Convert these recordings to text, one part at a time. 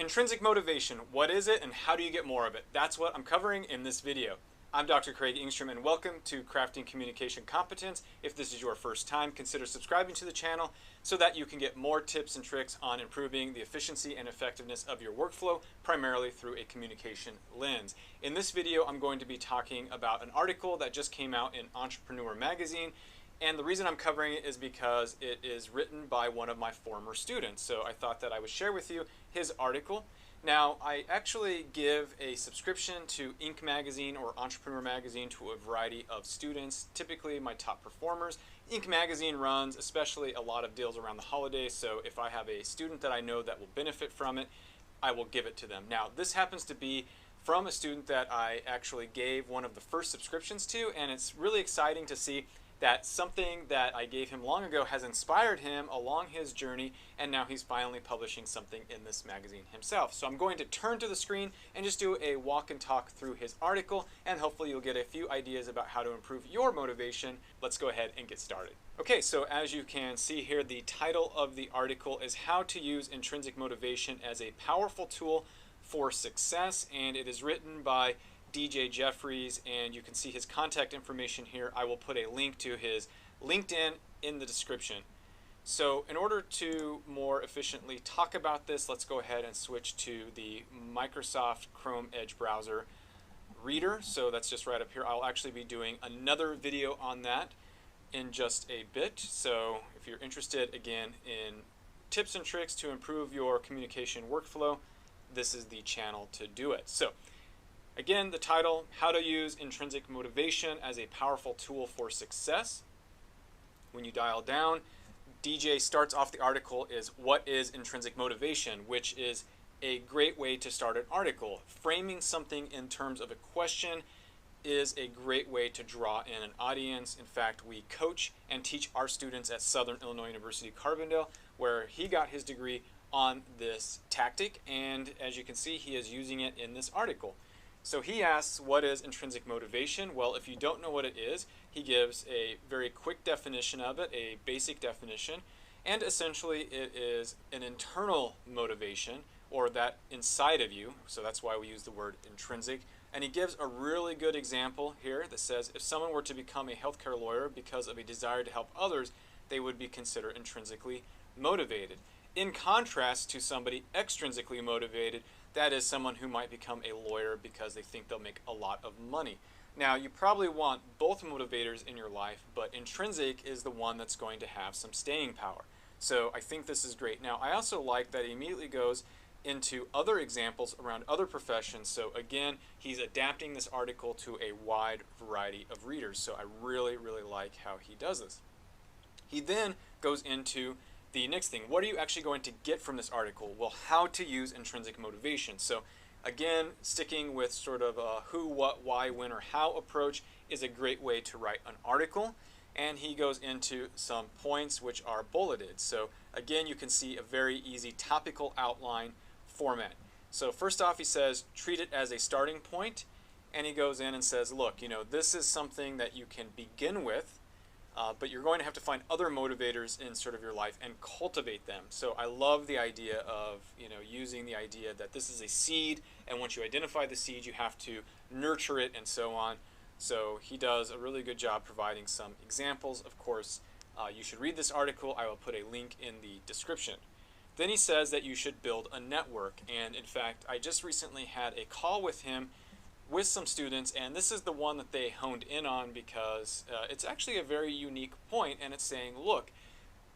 Intrinsic motivation, what is it and how do you get more of it? That's what I'm covering in this video. I'm Dr. Craig Engstrom and welcome to Crafting Communication Competence. If this is your first time, consider subscribing to the channel so that you can get more tips and tricks on improving the efficiency and effectiveness of your workflow, primarily through a communication lens. In this video, I'm going to be talking about an article that just came out in Entrepreneur magazine. And the reason I'm covering it is because it is written by one of my former students. So I thought that I would share with you his article. Now, I actually give a subscription to Inc. magazine or Entrepreneur magazine to a variety of students, typically my top performers. Inc. magazine runs especially a lot of deals around the holidays, so if I have a student that I know that will benefit from it, I will give it to them. Now, this happens to be from a student that I actually gave one of the first subscriptions to, and it's really exciting to see that something that I gave him long ago has inspired him along his journey, and now he's finally publishing something in this magazine himself. So I'm going to turn to the screen and just do a walk and talk through his article, and hopefully you'll get a few ideas about how to improve your motivation. Let's go ahead and get started. Okay, so as you can see here, the title of the article is How to Use Intrinsic Motivation as a Powerful Tool for Success, and it is written by Jeffries, and you can see his contact information here. I will put a link to his LinkedIn in the description. So in order to more efficiently talk about this, let's go ahead and switch to the Microsoft Chrome Edge browser reader. So that's just right up here. I'll actually be doing another video on that in just a bit. So if you're interested again in tips and tricks to improve your communication workflow, this is the channel to do it. So again, the title, How to Use Intrinsic Motivation as a Powerful Tool for Success. When you dial down, DJ starts off the article is what is intrinsic motivation, which is a great way to start an article. Framing something in terms of a question is a great way to draw in an audience. In fact, we coach and teach our students at Southern Illinois University Carbondale, where he got his degree on this tactic, and as you can see, he is using it in this article. So he asks, what is intrinsic motivation? Well, if you don't know what it is, he gives a very quick definition of it, a basic definition, and essentially it is an internal motivation, or that inside of you, so that's why we use the word intrinsic. And he gives a really good example here that says if someone were to become a healthcare lawyer because of a desire to help others, they would be considered intrinsically motivated. In contrast to somebody extrinsically motivated, that is someone who might become a lawyer because they think they'll make a lot of money. Now, you probably want both motivators in your life, but intrinsic is the one that's going to have some staying power. So I think this is great. Now, I also like that he immediately goes into other examples around other professions. So again, he's adapting this article to a wide variety of readers. So I really, really like how he does this. He then goes into the next thing. What are you actually going to get from this article? Well, how to use intrinsic motivation. So again, sticking with sort of a who, what, why, when, or how approach is a great way to write an article. And he goes into some points which are bulleted. So again, you can see a very easy topical outline format. So first off, he says, treat it as a starting point. And he goes in and says, look, this is something that you can begin with, but you're going to have to find other motivators in sort of your life and cultivate them. So I love the idea of using the idea that this is a seed, and once you identify the seed, you have to nurture it and so on. So he does a really good job providing some examples. Of course, you should read this article. I will put a link in the description. Then he says that you should build a network, and in fact, I just recently had a call with him with some students, and this is the one that they honed in on because it's actually a very unique point, and it's saying, look,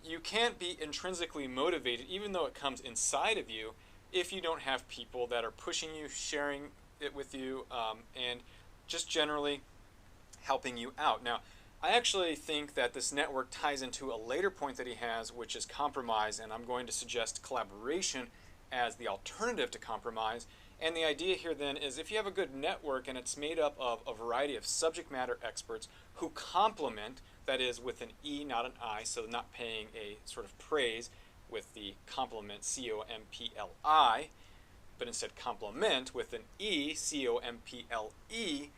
you can't be intrinsically motivated, even though it comes inside of you, if you don't have people that are pushing you, sharing it with you, and just generally helping you out. Now, I actually think that this network ties into a later point that he has, which is compromise, and I'm going to suggest collaboration as the alternative to compromise. And the idea here then is if you have a good network and it's made up of a variety of subject matter experts who complement, that is with an E, not an I, so not paying a sort of praise with the complement, C-O-M-P-L-I, but instead complement with an E, C-O-M-P-L-E,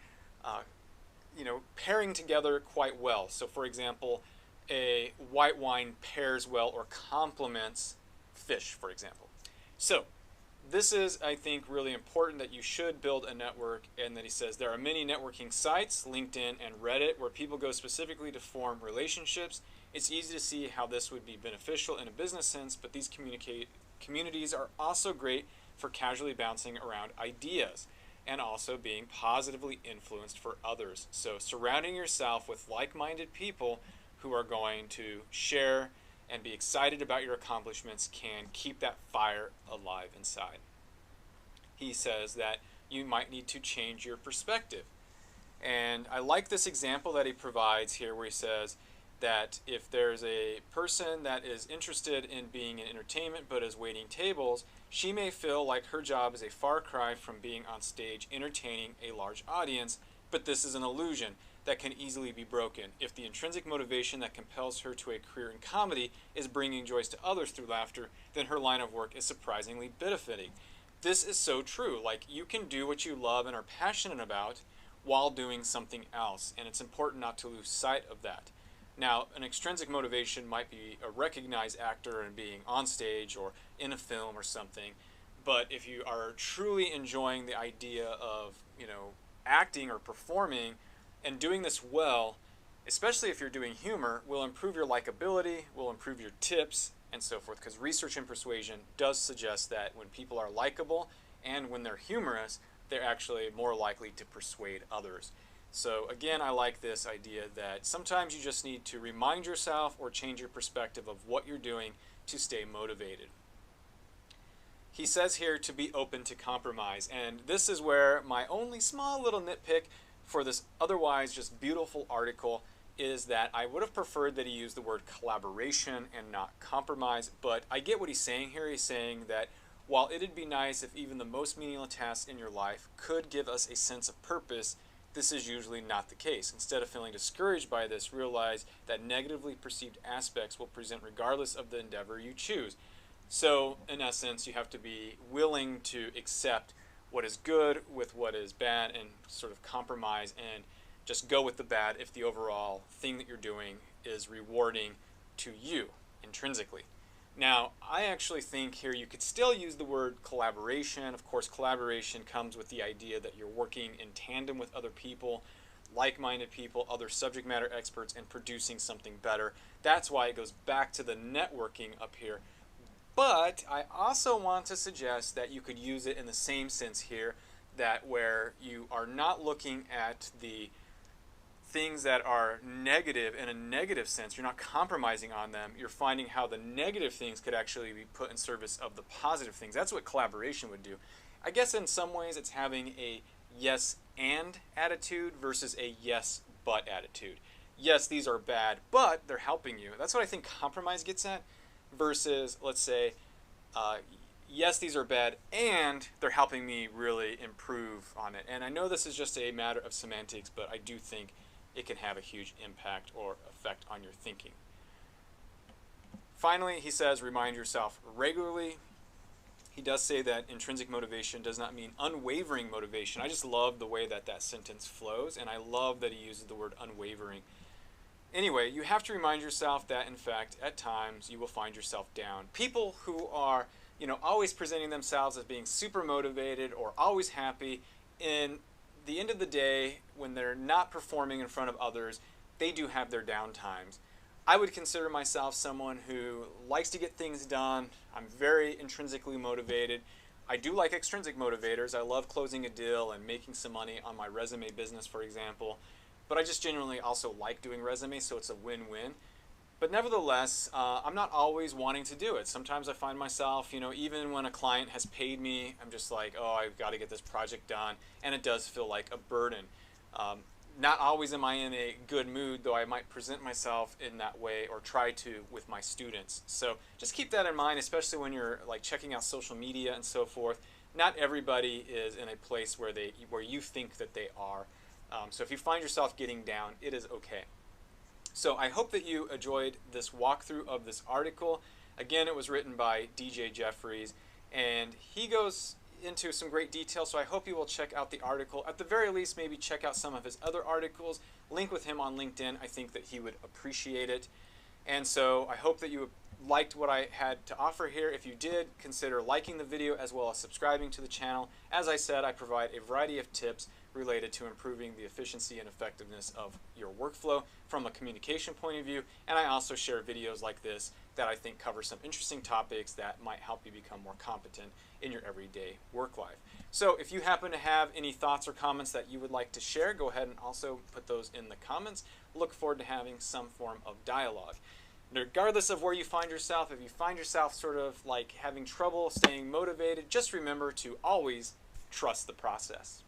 pairing together quite well. So for example, a white wine pairs well or complements fish, for example. So this is, I think, really important that you should build a network, and that he says there are many networking sites, LinkedIn and Reddit, where people go specifically to form relationships. It's easy to see how this would be beneficial in a business sense, but these communities are also great for casually bouncing around ideas and also being positively influenced for others. So surrounding yourself with like-minded people who are going to share and be excited about your accomplishments can keep that fire alive inside. He says that you might need to change your perspective. And I like this example that he provides here where he says that if there's a person that is interested in being in entertainment but is waiting tables, she may feel like her job is a far cry from being on stage entertaining a large audience, but this is an illusion that can easily be broken. If the intrinsic motivation that compels her to a career in comedy is bringing joy to others through laughter, then her line of work is surprisingly benefiting. This is so true. Like, you can do what you love and are passionate about while doing something else, and it's important not to lose sight of that. Now, an extrinsic motivation might be a recognized actor and being on stage or in a film or something, but if you are truly enjoying the idea of, acting or performing, and doing this well, especially if you're doing humor, will improve your likability, will improve your tips, and so forth. Because research in persuasion does suggest that when people are likable and when they're humorous, they're actually more likely to persuade others. So again, I like this idea that sometimes you just need to remind yourself or change your perspective of what you're doing to stay motivated. He says here to be open to compromise, and this is where my only small little nitpick for this otherwise just beautiful article is that I would have preferred that he used the word collaboration and not compromise, but I get what he's saying here. He's saying that while it'd be nice if even the most menial tasks in your life could give us a sense of purpose, this is usually not the case. Instead of feeling discouraged by this, realize that negatively perceived aspects will present regardless of the endeavor you choose. So, in essence, you have to be willing to accept what is good with what is bad and sort of compromise and just go with the bad if the overall thing that you're doing is rewarding to you intrinsically. Now, I actually think here you could still use the word collaboration. Of course, collaboration comes with the idea that you're working in tandem with other people, like-minded people, other subject matter experts, and producing something better. That's why it goes back to the networking up here. But I also want to suggest that you could use it in the same sense here, that where you are not looking at the things that are negative in a negative sense, you're not compromising on them, you're finding how the negative things could actually be put in service of the positive things. That's what collaboration would do. I guess in some ways it's having a yes and attitude versus a yes but attitude. Yes, these are bad, but they're helping you. That's what I think compromise gets at. Versus, let's say, yes, these are bad, and they're helping me really improve on it. And I know this is just a matter of semantics, but I do think it can have a huge impact or effect on your thinking. Finally, he says, remind yourself regularly. He does say that intrinsic motivation does not mean unwavering motivation. I just love the way that that sentence flows, and I love that he uses the word unwavering. Anyway, you have to remind yourself that, in fact, at times you will find yourself down. People who are, always presenting themselves as being super motivated or always happy, in the end of the day, when they're not performing in front of others, they do have their down times. I would consider myself someone who likes to get things done. I'm very intrinsically motivated. I do like extrinsic motivators. I love closing a deal and making some money on my resume business, for example. But I just genuinely also like doing resumes, so it's a win-win. But nevertheless, I'm not always wanting to do it. Sometimes I find myself, even when a client has paid me, I'm just like, oh, I've got to get this project done. And it does feel like a burden. Not always am I in a good mood, though I might present myself in that way or try to with my students. So just keep that in mind, especially when you're like checking out social media and so forth. Not everybody is in a place where you think that they are. So if you find yourself getting down, it is okay. So I hope that you enjoyed this walkthrough of this article. Again, it was written by DJ Jeffries, and he goes into some great detail, so I hope you will check out the article. At the very least, maybe check out some of his other articles. Link with him on LinkedIn. I think that he would appreciate it. And so I hope that you liked what I had to offer here. If you did, consider liking the video as well as subscribing to the channel. As I said, I provide a variety of tips related to improving the efficiency and effectiveness of your workflow from a communication point of view, and I also share videos like this that I think cover some interesting topics that might help you become more competent in your everyday work life. So if you happen to have any thoughts or comments that you would like to share, go ahead and also put those in the comments. Look forward to having some form of dialogue. Regardless of where you find yourself, if you find yourself sort of like having trouble staying motivated, just remember to always trust the process.